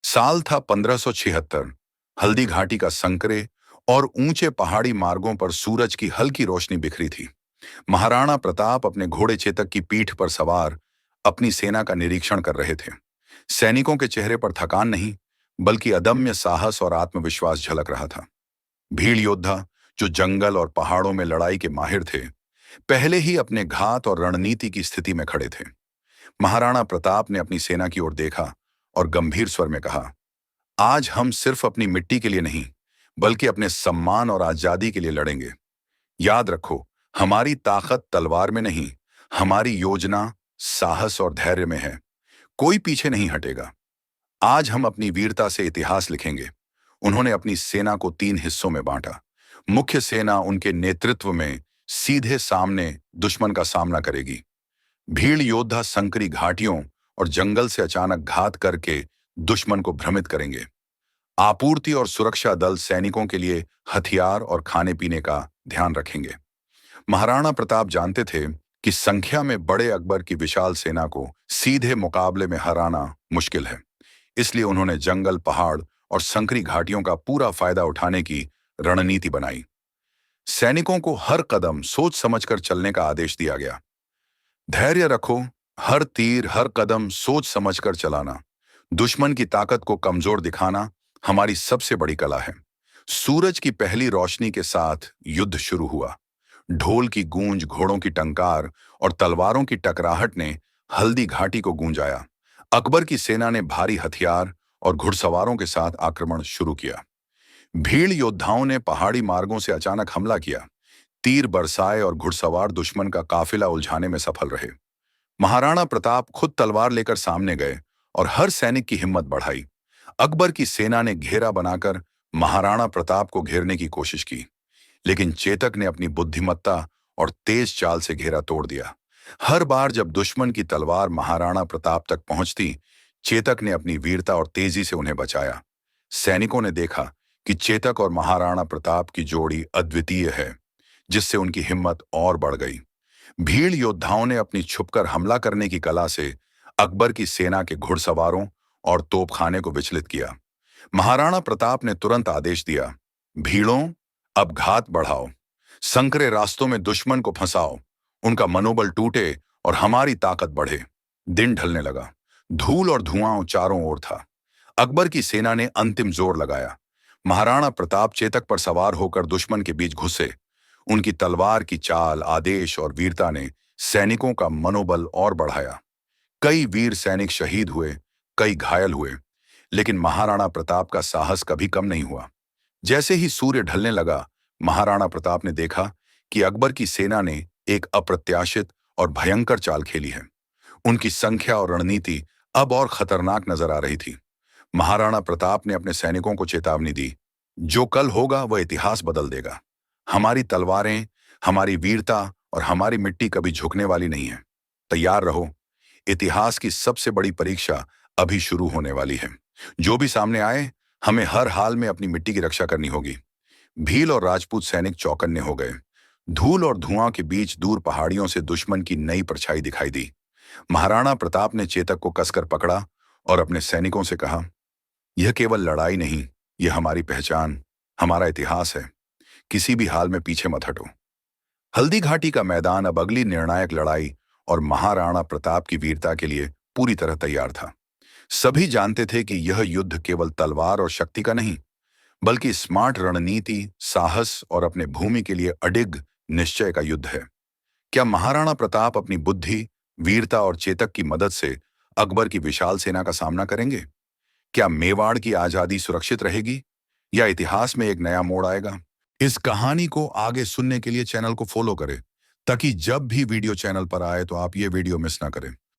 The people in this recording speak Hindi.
साल था 1576। हल्दी घाटी का संकरे और ऊंचे पहाड़ी मार्गों पर सूरज की हल्की रोशनी बिखरी थी। महाराणा प्रताप अपने घोड़े चेतक की पीठ पर सवार अपनी सेना का निरीक्षण कर रहे थे। सैनिकों के चेहरे पर थकान नहीं, बल्कि अदम्य साहस और आत्मविश्वास झलक रहा था। भीड़ योद्धा, जो जंगल और पहाड़ों में लड़ाई के माहिर थे, पहले ही अपने घात और रणनीति की स्थिति में खड़े थे। महाराणा प्रताप ने अपनी सेना की ओर देखा और गंभीर स्वर में कहा, आज हम सिर्फ अपनी मिट्टी के लिए नहीं, बल्कि अपने सम्मान और आजादी के लिए लड़ेंगे। याद रखो, हमारी ताकत तलवार में नहीं, हमारी योजना, साहस और धैर्य में है। कोई पीछे नहीं हटेगा। आज हम अपनी वीरता से इतिहास लिखेंगे। उन्होंने अपनी सेना को 3 हिस्सों में बांटा। मुख्य सेना उनके नेतृत्व में सीधे सामने दुश्मन का सामना करेगी। भीड़ योद्धा संकरी घाटियों और जंगल से अचानक घात करके दुश्मन को भ्रमित करेंगे। आपूर्ति और सुरक्षा दल सैनिकों के लिए हथियार और खाने पीने का ध्यान रखेंगे। महाराणा प्रताप जानते थे कि संख्या में बड़े अकबर की विशाल सेना को सीधे मुकाबले में हराना मुश्किल है। इसलिए उन्होंने जंगल, पहाड़ और संकरी घाटियों का पूरा फायदा उठाने की रणनीति बनाई। सैनिकों को हर कदम सोच समझकर चलने का आदेश दिया गया। धैर्य रखो, हर तीर, हर कदम सोच समझकर चलाना। दुश्मन की ताकत को कमजोर दिखाना हमारी सबसे बड़ी कला है। सूरज की पहली रोशनी के साथ युद्ध शुरू हुआ। ढोल की गूंज, घोड़ों की टंकार और तलवारों की टकराहट ने हल्दी घाटी को गूंजाया। अकबर की सेना ने भारी हथियार और घुड़सवारों के साथ आक्रमण शुरू किया। भीड़ योद्धाओं ने पहाड़ी मार्गों से अचानक हमला किया। तीर बरसाए और घुड़सवार दुश्मन का काफिला उलझाने में सफल रहे। महाराणा प्रताप खुद तलवार लेकर सामने गए और हर सैनिक की हिम्मत बढ़ाई। अकबर की सेना ने घेरा बनाकर महाराणा प्रताप को घेरने की कोशिश की, लेकिन चेतक ने अपनी बुद्धिमत्ता और तेज चाल से घेरा तोड़ दिया। हर बार जब दुश्मन की तलवार महाराणा प्रताप तक पहुंचती, चेतक ने अपनी वीरता और तेजी से उन्हें बचाया। सैनिकों ने देखा कि चेतक और महाराणा प्रताप की जोड़ी अद्वितीय है, जिससे उनकी हिम्मत और बढ़ गई। भीड़ योद्धाओं ने अपनी छुपकर हमला करने की कला से अकबर की सेना के घुड़सवारों और तोपखाने को विचलित किया। महाराणा प्रताप ने तुरंत आदेश दिया, भीड़ों, अब घात बढ़ाओ, संकरे रास्तों में दुश्मन को फंसाओ, उनका मनोबल टूटे और हमारी ताकत बढ़े। दिन ढलने लगा। धूल और धुआं चारों ओर था। अकबर की सेना ने अंतिम जोर लगाया। महाराणा प्रताप चेतक पर सवार होकर दुश्मन के बीच घुसे। उनकी तलवार की चाल, आदेश और वीरता ने सैनिकों का मनोबल और बढ़ाया। कई वीर सैनिक शहीद हुए, कई घायल हुए, लेकिन महाराणा प्रताप का साहस कभी कम नहीं हुआ। जैसे ही सूर्य ढलने लगा, महाराणा प्रताप ने देखा कि अकबर की सेना ने एक अप्रत्याशित और भयंकर चाल खेली है। उनकी संख्या और रणनीति अब और खतरनाक नजर आ रही थी। महाराणा प्रताप ने अपने सैनिकों को चेतावनी दी, जो कल होगा वह इतिहास बदल देगा। हमारी तलवारें, हमारी वीरता और हमारी मिट्टी कभी झुकने वाली नहीं है। तैयार रहो, इतिहास की सबसे बड़ी परीक्षा अभी शुरू होने वाली है। जो भी सामने आए, हमें हर हाल में अपनी मिट्टी की रक्षा करनी होगी। भील और राजपूत सैनिक चौकन्ने हो गए। धूल और धुआं के बीच दूर पहाड़ियों से दुश्मन की नई परछाई दिखाई दी। महाराणा प्रताप ने चेतक को कसकर पकड़ा और अपने सैनिकों से कहा, यह केवल लड़ाई नहीं, यह हमारी पहचान, हमारा इतिहास है। किसी भी हाल में पीछे मत हटो। हल्दी घाटी का मैदान अब अगली निर्णायक लड़ाई और महाराणा प्रताप की वीरता के लिए पूरी तरह तैयार था। सभी जानते थे कि यह युद्ध केवल तलवार और शक्ति का नहीं, बल्कि स्मार्ट रणनीति, साहस और अपने भूमि के लिए अडिग निश्चय का युद्ध है। क्या महाराणा प्रताप अपनी बुद्धि, वीरता और चेतक की मदद से अकबर की विशाल सेना का सामना करेंगे? क्या मेवाड़ की आजादी सुरक्षित रहेगी या इतिहास में एक नया मोड़ आएगा? इस कहानी को आगे सुनने के लिए चैनल को फॉलो करें, ताकि जब भी वीडियो चैनल पर आए तो आप ये वीडियो मिस ना करें।